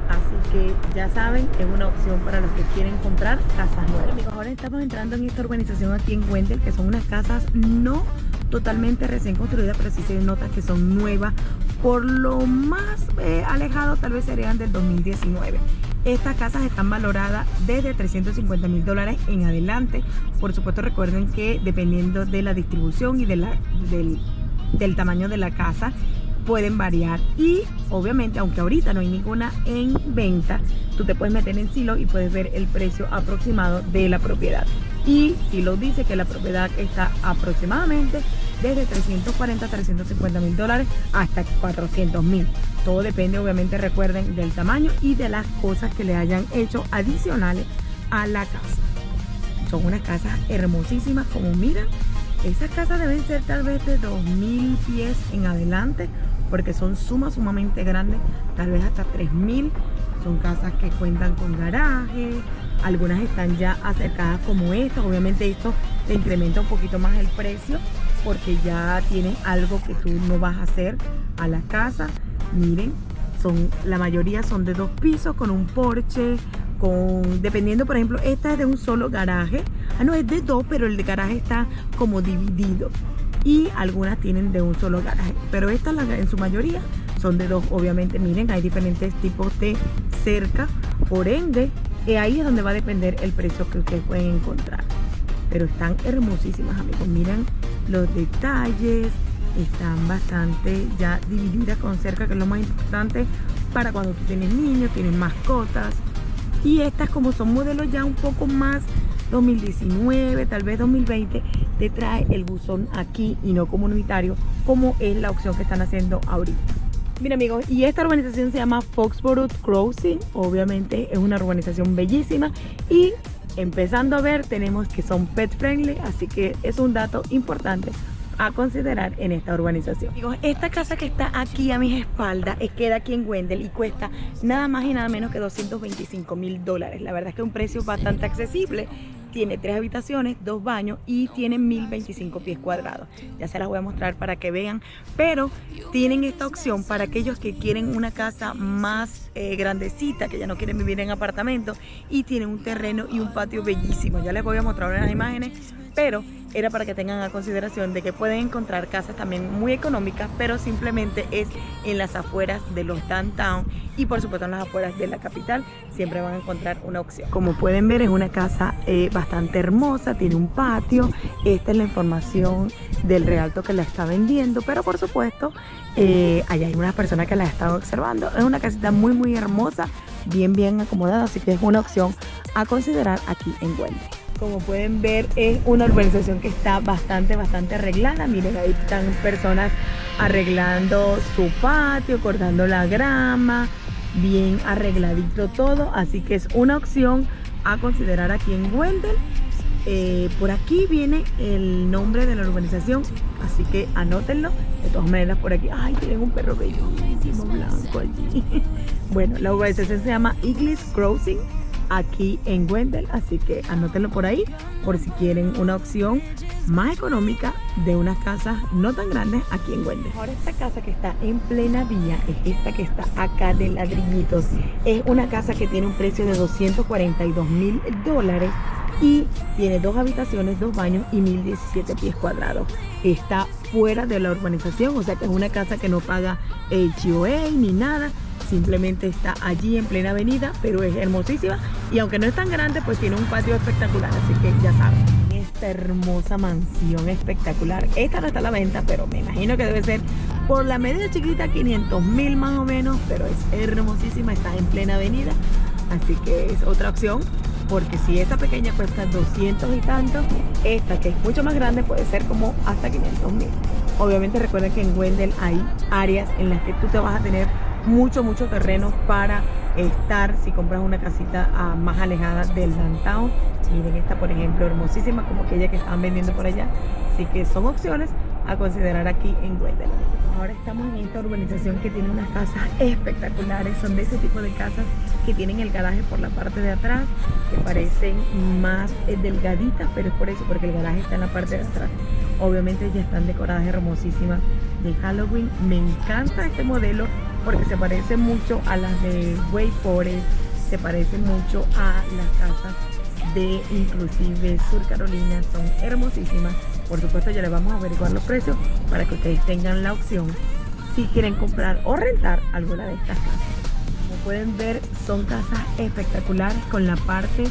así que ya saben, es una opción para los que quieren comprar casas nuevas. Amigos, ahora estamos entrando en esta urbanización aquí en Wendell, que son unas casas no totalmente recién construidas, pero sí se nota que son nuevas, por lo más alejado tal vez serían del 2019. Estas casas están valoradas desde $350,000 en adelante. Por supuesto, recuerden que dependiendo de la distribución y del tamaño de la casa pueden variar, y obviamente aunque ahorita no hay ninguna en venta, tú te puedes meter en Zillow y puedes ver el precio aproximado de la propiedad, y Zillow dice que la propiedad está aproximadamente desde $340,000 a $350,000 hasta $400,000. Todo depende, obviamente, recuerden, del tamaño y de las cosas que le hayan hecho adicionales a la casa. Son unas casas hermosísimas, como miran. Esas casas deben ser tal vez de 2,000 pies en adelante, porque son sumamente grandes, tal vez hasta 3,000. Son casas que cuentan con garaje, algunas están ya acercadas como esta. Obviamente esto te incrementa un poquito más el precio, porque ya tienen algo que tú no vas a hacer a la casa. Miren, la mayoría son de 2 pisos con un porche, dependiendo, por ejemplo, esta es de un solo garaje. No, es de 2, pero el de garaje está como dividido, y algunas tienen de un solo garaje, pero estas en su mayoría son de 2. Obviamente, miren, hay diferentes tipos de cerca, por ende ahí es donde va a depender el precio que ustedes pueden encontrar, pero están hermosísimas, amigos. Miren los detalles, están bastante ya divididas con cerca, que es lo más importante para cuando tú tienes niños, tienes mascotas. Y estas, como son modelos ya un poco más 2019, tal vez 2020, te trae el buzón aquí y no comunitario, como es la opción que están haciendo ahorita. Mira amigos, y esta urbanización se llama Foxborough Crossing. Obviamente es una urbanización bellísima, y empezando a ver, tenemos que son pet friendly, así que es un dato importante a considerar en esta urbanización. Amigos, esta casa que está aquí a mis espaldas queda aquí en Wendell y cuesta nada más y nada menos que $225,000. La verdad es que es un precio bastante accesible. Tiene 3 habitaciones, 2 baños y tiene 1,025 pies cuadrados. Ya se las voy a mostrar para que vean, pero tienen esta opción para aquellos que quieren una casa más grandecita, que ya no quieren vivir en apartamentos, y tienen un terreno y un patio bellísimo. Ya les voy a mostrar en las imágenes, pero era para que tengan a consideración de que pueden encontrar casas también muy económicas, pero simplemente es en las afueras de los downtown, y por supuesto en las afueras de la capital siempre van a encontrar una opción. Como pueden ver, es una casa bastante hermosa, tiene un patio. Esta es la información del realtor que la está vendiendo, pero por supuesto allá hay unas personas que la están observando. Es una casita muy hermosa, bien acomodada, así que es una opción a considerar aquí en Wendell. Como pueden ver, es una urbanización que está bastante arreglada. Miren, ahí están personas arreglando su patio, cortando la grama. bien arregladito todo, así que es una opción a considerar aquí en Wendell. Por aquí viene el nombre de la urbanización, así que anótenlo. De todas maneras, por aquí, ay, tienen un perro bellísimo blanco allí. Bueno, la urbanización se llama Eagles Crossing, aquí en Wendell, así que anótenlo por ahí, por si quieren una opción más económica de unas casas no tan grandes aquí en Wendell. Ahora esta casa que está en plena vía es esta que está acá de ladrillitos. Es una casa que tiene un precio de $242.000 y tiene 2 habitaciones, 2 baños y 1017 pies cuadrados. Está fuera de la urbanización, o sea que es una casa que no paga HOA ni nada, simplemente está allí en plena avenida, pero es hermosísima y aunque no es tan grande, pues tiene un patio espectacular, así que ya saben. Esta hermosa mansión espectacular, esta no está a la venta, pero me imagino que debe ser por la medida chiquita, 500.000 más o menos, pero es hermosísima, está en plena avenida, así que es otra opción. Porque si esa pequeña cuesta 200 y tanto, esta que es mucho más grande puede ser como hasta 500.000. Obviamente recuerden que en Wendell hay áreas en las que tú te vas a tener mucho terreno para estar si compras una casita más alejada del downtown. Miren esta, por ejemplo, hermosísima como aquella que estaban vendiendo por allá. Así que son opciones a considerar aquí en Wendell. Ahora estamos en esta urbanización que tiene unas casas espectaculares. Son de ese tipo de casas que tienen el garaje por la parte de atrás, que parecen más delgaditas, pero es por eso, porque el garaje está en la parte de atrás. Obviamente ya están decoradas hermosísimas de Halloween. Me encanta este modelo porque se parece mucho a las de Wake Forest, se parece mucho a las casas de inclusive Sur Carolina, son hermosísimas. Por supuesto ya les vamos a averiguar los precios para que ustedes tengan la opción si quieren comprar o rentar alguna de estas casas. Como pueden ver, son casas espectaculares con la parte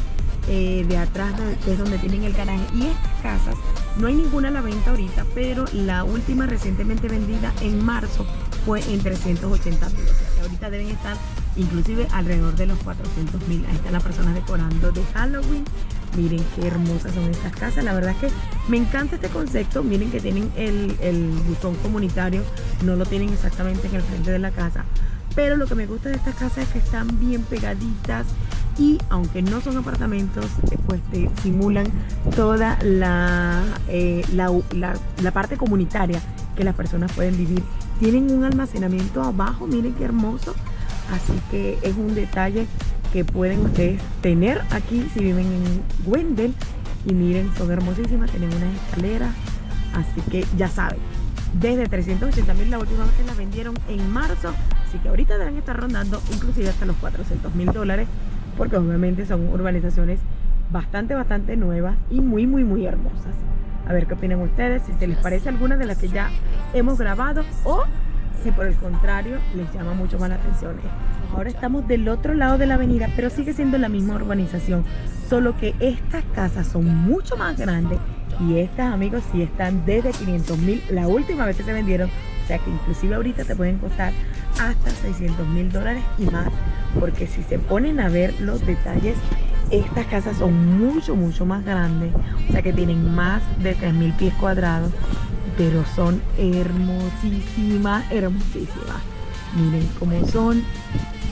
de atrás que es donde tienen el garaje. Y estas casas no hay ninguna a la venta ahorita, pero la última recientemente vendida en marzo fue en 380.000, o sea que ahorita deben estar inclusive alrededor de los 400.000. Ahí están las personas decorando de Halloween. Miren qué hermosas son estas casas. La verdad es que me encanta este concepto. Miren que tienen el buzón comunitario, no lo tienen exactamente en el frente de la casa, pero lo que me gusta de estas casas es que están bien pegaditas y aunque no son apartamentos, pues te simulan toda la parte comunitaria que las personas pueden vivir. Tienen un almacenamiento abajo, miren qué hermoso. Así que es un detalle que pueden ustedes tener aquí si viven en Wendell. Y miren, son hermosísimas, tienen unas escaleras. Así que ya saben, desde 380.000 la última vez que las vendieron en marzo. Así que ahorita deben estar rondando inclusive hasta los $400.000, porque obviamente son urbanizaciones bastante nuevas y muy hermosas. A ver qué opinan ustedes, si se les parece alguna de las que ya hemos grabado o si por el contrario les llama mucho más la atención. Ahora estamos del otro lado de la avenida, pero sigue siendo la misma urbanización, solo que estas casas son mucho más grandes y estas, amigos, sí están desde 500.000 la última vez que se vendieron. O sea que inclusive ahorita te pueden costar hasta $600.000 y más, porque si se ponen a ver los detalles, estas casas son mucho más grandes, o sea que tienen más de 3.000 pies cuadrados, pero son hermosísimas. Miren cómo son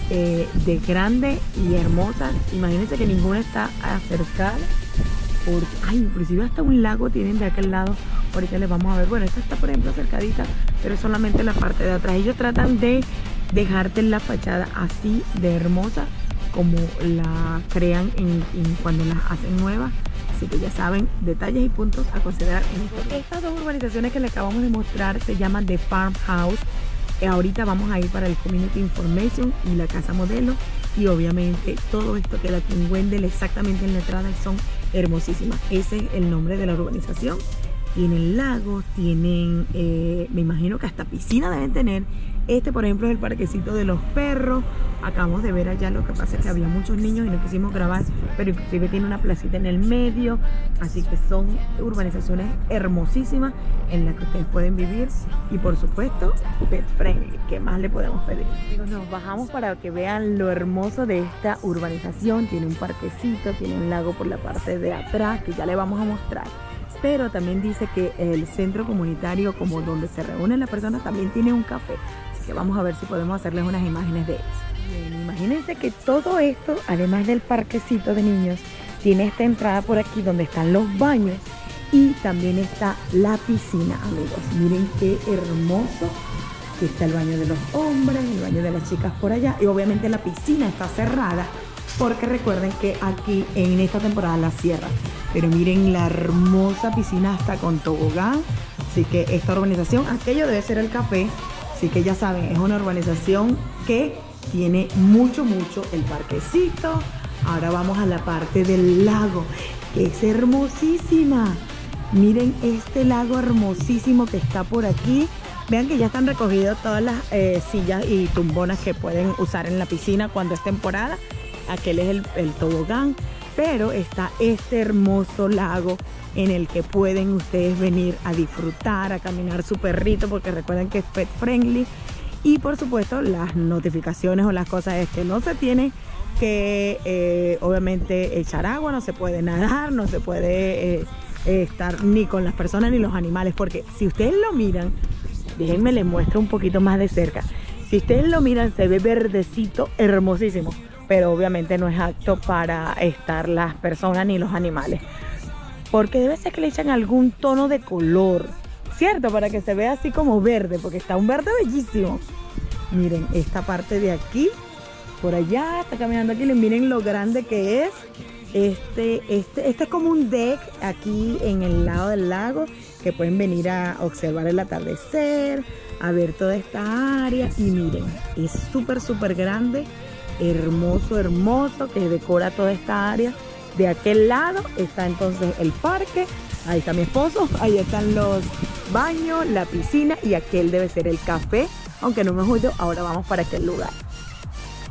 de grande y hermosas. Imagínense que ninguna está acercada, porque inclusive hasta un lago tienen de aquel lado. Ahorita les vamos a ver. Bueno, esta está por ejemplo acercadita, pero solamente la parte de atrás. Ellos tratan de dejarte la fachada así de hermosa como la crean cuando las hacen nuevas. Así que ya saben, detalles y puntos a considerar en esto. Estas dos urbanizaciones que les acabamos de mostrar se llaman The Farmhouse. Ahorita vamos a ir para el Community Information y la casa modelo. Y obviamente todo esto queda aquí en Wendell, exactamente en la entrada, y son hermosísimas. Ese es el nombre de la urbanización. Tienen lagos, tienen, me imagino que hasta piscina deben tener. Este, por ejemplo, es el parquecito de los perros. Acabamos de ver allá, lo que pasa es que había muchos niños y no quisimos grabar, pero inclusive tiene una placita en el medio. Así que son urbanizaciones hermosísimas en las que ustedes pueden vivir. Y por supuesto, pet friendly. ¿Qué más le podemos pedir? Nos bajamos para que vean lo hermoso de esta urbanización. Tiene un parquecito, tiene un lago por la parte de atrás, que ya le vamos a mostrar. Pero también dice que el centro comunitario, como donde se reúnen las personas, también tiene un café. Así que vamos a ver si podemos hacerles unas imágenes de eso. Imagínense que todo esto, además del parquecito de niños, tiene esta entrada por aquí donde están los baños y también está la piscina, amigos. Miren qué hermoso. Aquí está el baño de los hombres, el baño de las chicas por allá y obviamente la piscina está cerrada porque recuerden que aquí en esta temporada la cierran. Pero miren la hermosa piscina hasta con tobogán. Así que esta urbanización, aquello debe ser el café. Así que ya saben, es una urbanización que tiene mucho el parquecito. Ahora vamos a la parte del lago, que es hermosísima. Miren este lago hermosísimo que está por aquí. Vean que ya están recogidas todas las sillas y tumbonas que pueden usar en la piscina cuando es temporada. Aquel es el tobogán, pero está este hermoso lago en el que pueden ustedes venir a disfrutar, a caminar su perrito, porque recuerden que es pet friendly. Y por supuesto las notificaciones o las cosas es que no se tiene que obviamente echar agua, no se puede nadar, no se puede estar ni con las personas ni los animales, porque si ustedes lo miran, déjenme les muestro un poquito más de cerca. Si ustedes lo miran, se ve verdecito, hermosísimo, pero obviamente no es apto para estar las personas ni los animales, porque debe ser que le echan algún tono de color, ¿cierto? Para que se vea así como verde, porque está un verde bellísimo. Miren esta parte de aquí, por allá, está caminando aquí, miren lo grande que es. Este es como un deck aquí en el lado del lago, que pueden venir a observar el atardecer, a ver toda esta área. Y miren, es súper grande, hermoso, que decora toda esta área. De aquel lado está entonces el parque, ahí está mi esposo, ahí están los baños, la piscina y aquel debe ser el café, aunque no me juzgo, ahora vamos para aquel lugar.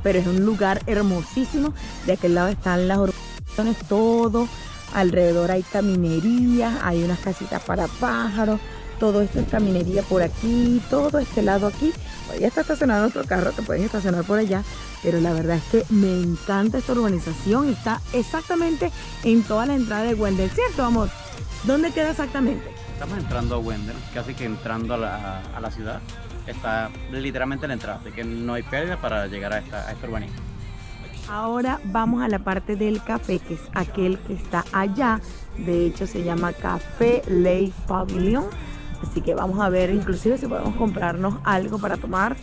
Pero es un lugar hermosísimo. De aquel lado están las urbanizaciones, todo alrededor hay caminería, hay unas casitas para pájaros, todo esto es caminería por aquí, todo este lado aquí. Ya está estacionado nuestro carro, te puedes estacionar por allá, pero la verdad es que me encanta esta urbanización. Está exactamente en toda la entrada de Wendell, ¿cierto, amor? ¿Dónde queda exactamente? Estamos entrando a Wendell, casi que entrando a la ciudad. Está literalmente en la entrada, así que no hay pérdida para llegar a esta urbanidad. Ahora vamos a la parte del café, que es aquel que está allá. De hecho se llama Café Lake Pavilion. Así que vamos a ver inclusive si podemos comprarnos algo para tomar,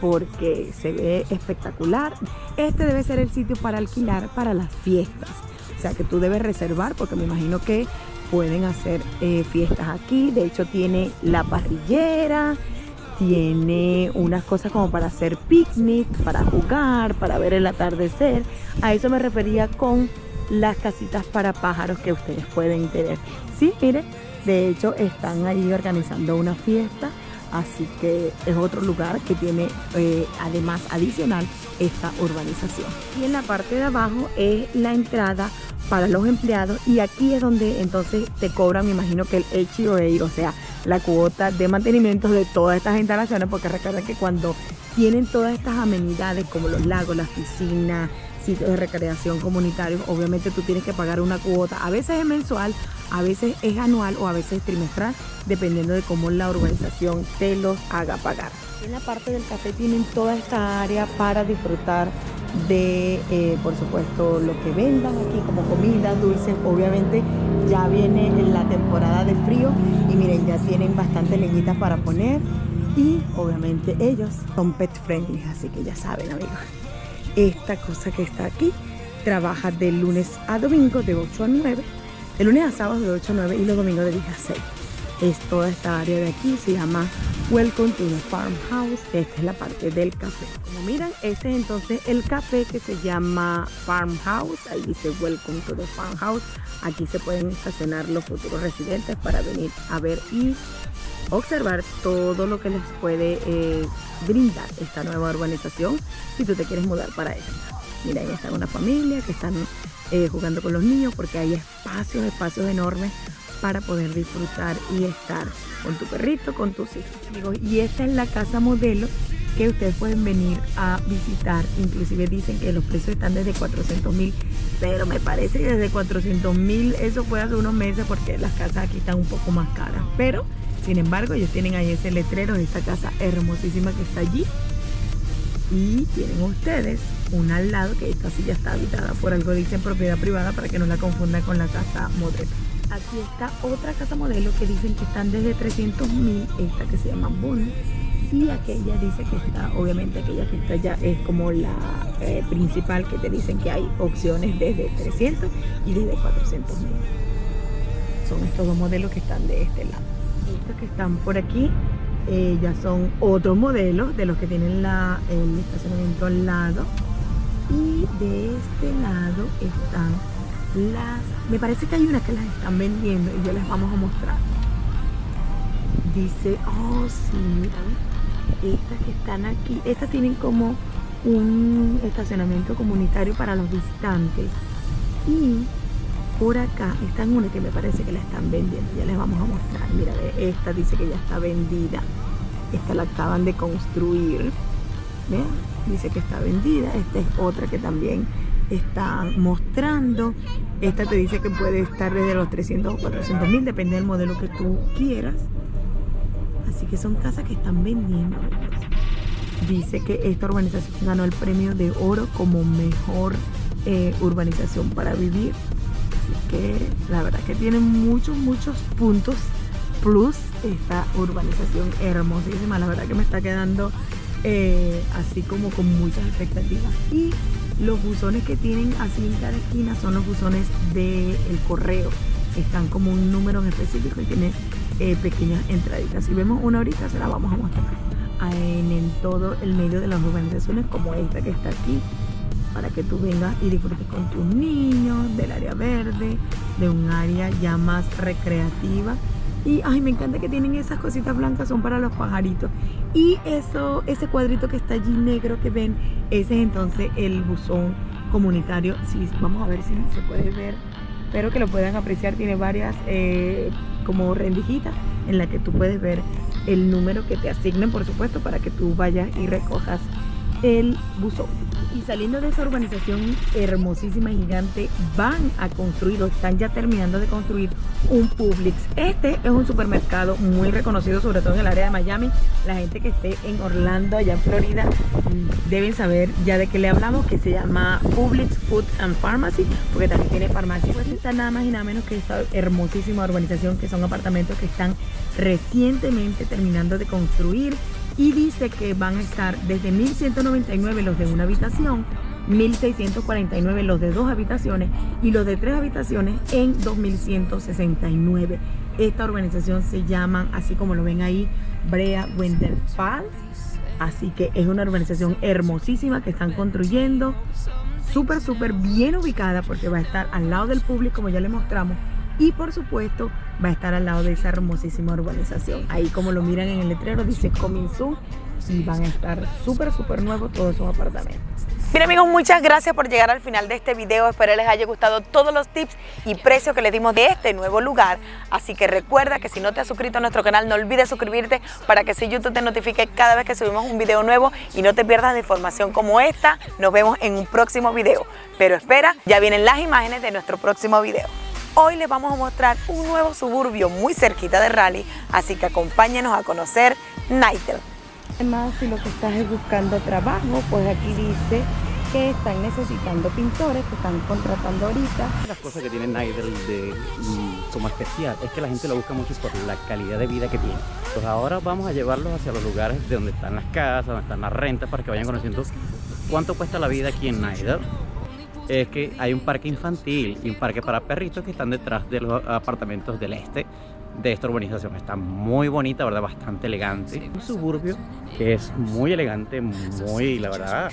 porque se ve espectacular. Este debe ser el sitio para alquilar para las fiestas. O sea que tú debes reservar, porque me imagino que pueden hacer fiestas aquí. De hecho tiene la parrillera, tiene unas cosas como para hacer picnic, para jugar, para ver el atardecer. A eso me refería con las casitas para pájaros que ustedes pueden tener. Sí, miren, de hecho están ahí organizando una fiesta, así que es otro lugar que tiene además adicional esta urbanización. Y en la parte de abajo es la entrada para los empleados, y aquí es donde entonces te cobran, me imagino que el HOA, o sea, la cuota de mantenimiento de todas estas instalaciones, porque recuerden que cuando tienen todas estas amenidades como los lagos, las piscinas, sitios de recreación comunitarios, obviamente tú tienes que pagar una cuota. A veces es mensual, a veces es anual o a veces es trimestral, dependiendo de cómo la urbanización te los haga pagar. En la parte del café tienen toda esta área para disfrutar de, por supuesto, lo que vendan aquí como comida, dulces. Obviamente ya viene la temporada de frío y miren, ya tienen bastante leñitas para poner, y obviamente ellos son pet friendly, así que ya saben, amigos. Esta cosa que está aquí trabaja de lunes a domingo de 8 a 9, de lunes a sábado de 8 a 9 y los domingos de 10 a 6. Es toda esta área de aquí, se llama Welcome to the Farmhouse. Esta es la parte del café. Como miran, este es entonces el café que se llama Farmhouse. Ahí dice Welcome to the Farmhouse. Aquí se pueden estacionar los futuros residentes para venir a ver y observar todo lo que les puede brindar esta nueva urbanización si tú te quieres mudar para ella. Mira, ahí está una familia que están jugando con los niños, porque hay espacios enormes para poder disfrutar y estar con tu perrito, con tus hijos. Y esta es la casa modelo que ustedes pueden venir a visitar. Inclusive dicen que los precios están desde 400.000, pero me parece que desde 400.000 eso fue hace unos meses, porque las casas aquí están un poco más caras. Pero sin embargo ellos tienen ahí ese letrero de esta casa hermosísima que está allí. Y tienen ustedes una al lado, que esta sí ya está habitada, por algo dicen propiedad privada para que no la confundan con la casa modelo. Aquí está otra casa modelo que dicen que están desde 300.000, esta que se llama Bonus. Y aquella dice que está, obviamente aquella que está ya es como la principal, que te dicen que hay opciones desde 300 y desde 400.000. Son estos dos modelos que están de este lado. Estos que están por aquí ya son otros modelos de los que tienen el estacionamiento al lado. Y de este lado están me parece que hay unas que las están vendiendo y yo les vamos a mostrar. Dice, oh sí, miren. Estas que están aquí, estas tienen como un estacionamiento comunitario para los visitantes. Y por acá están una que me parece que la están vendiendo, ya les vamos a mostrar. Mira, esta dice que ya está vendida. Esta la acaban de construir. ¿Vean? Dice que está vendida. Esta es otra que también están mostrando. Esta te dice que puede estar desde los 300 o 400.000, depende del modelo que tú quieras. Así que son casas que están vendiendo. Dice que esta urbanización ganó el premio de oro como mejor urbanización para vivir. Así que la verdad que tiene muchos puntos plus esta urbanización hermosísima. La verdad que me está quedando así como con muchas expectativas. Y los buzones que tienen así en cada esquina son los buzones del correo. Están como un número en específico y tiene pequeñas entraditas. Si vemos una ahorita se la vamos a mostrar en todo el medio de las urbanizaciones, como esta que está aquí, para que tú vengas y disfrutes con tus niños del área verde, de un área ya más recreativa. Y ay, me encanta que tienen esas cositas blancas, son para los pajaritos. Y ese cuadrito que está allí negro que ven, ese es entonces el buzón comunitario. Sí, vamos a ver si se puede ver, espero que lo puedan apreciar. Tiene varias como rendijitas en la que tú puedes ver el número que te asignen, por supuesto, para que tú vayas y recojas el buzón. Y saliendo de esa urbanización hermosísima y gigante, van a construir, o están ya terminando de construir, un Publix. Este es un supermercado muy reconocido, sobre todo en el área de Miami. La gente que esté en Orlando, allá en Florida, deben saber ya de qué le hablamos, que se llama Publix Food and Pharmacy, porque también tiene farmacia. Pues está nada más y nada menos que esta hermosísima urbanización, que son apartamentos que están recientemente terminando de construir. Y dice que van a estar desde 1.199 los de una habitación, 1.649 los de 2 habitaciones y los de 3 habitaciones en 2.169. Esta urbanización se llama, así como lo ven ahí, Brea Wendell Falls. Así que es una urbanización hermosísima que están construyendo, súper bien ubicada, porque va a estar al lado del público, como ya le mostramos. Y por supuesto va a estar al lado de esa hermosísima urbanización. Ahí, como lo miran en el letrero, dice Coming Soon. Y van a estar súper nuevos todos esos apartamentos. Bien, amigos, muchas gracias por llegar al final de este video. Espero les haya gustado todos los tips y precios que les dimos de este nuevo lugar. Así que recuerda que si no te has suscrito a nuestro canal, no olvides suscribirte para que así YouTube te notifique cada vez que subimos un video nuevo y no te pierdas de información como esta. Nos vemos en un próximo video. Pero espera, ya vienen las imágenes de nuestro próximo video. Hoy les vamos a mostrar un nuevo suburbio muy cerquita de Raleigh, así que acompáñenos a conocer Knightdale. Además, si lo que estás es buscando trabajo, pues aquí dice que están necesitando pintores, que están contratando ahorita. Las cosas que tiene Knightdale como especial es que la gente lo busca mucho por la calidad de vida que tiene. Pues ahora vamos a llevarlos hacia los lugares de donde están las casas, donde están las rentas, para que vayan conociendo cuánto cuesta la vida aquí en Knightdale. Es que hay un parque infantil y un parque para perritos que están detrás de los apartamentos del este de esta urbanización. Está muy bonita, ¿verdad? Bastante elegante. Un suburbio que es muy elegante, muy, la verdad,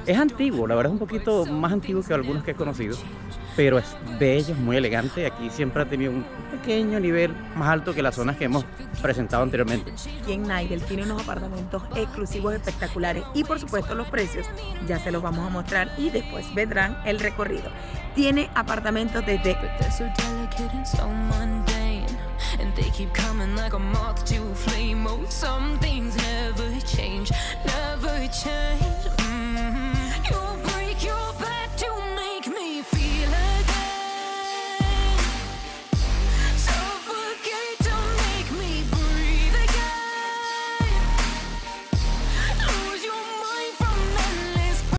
es antiguo. La verdad es un poquito más antiguo que algunos que he conocido, pero es bello, es muy elegante. Aquí siempre ha tenido un pequeño nivel más alto que las zonas que hemos presentado anteriormente. Aquí en Knightdale tiene unos apartamentos exclusivos espectaculares y por supuesto los precios ya se los vamos a mostrar y después vendrán el recorrido. Tiene apartamentos desde... And they keep coming like a moth to a flame. Oh, something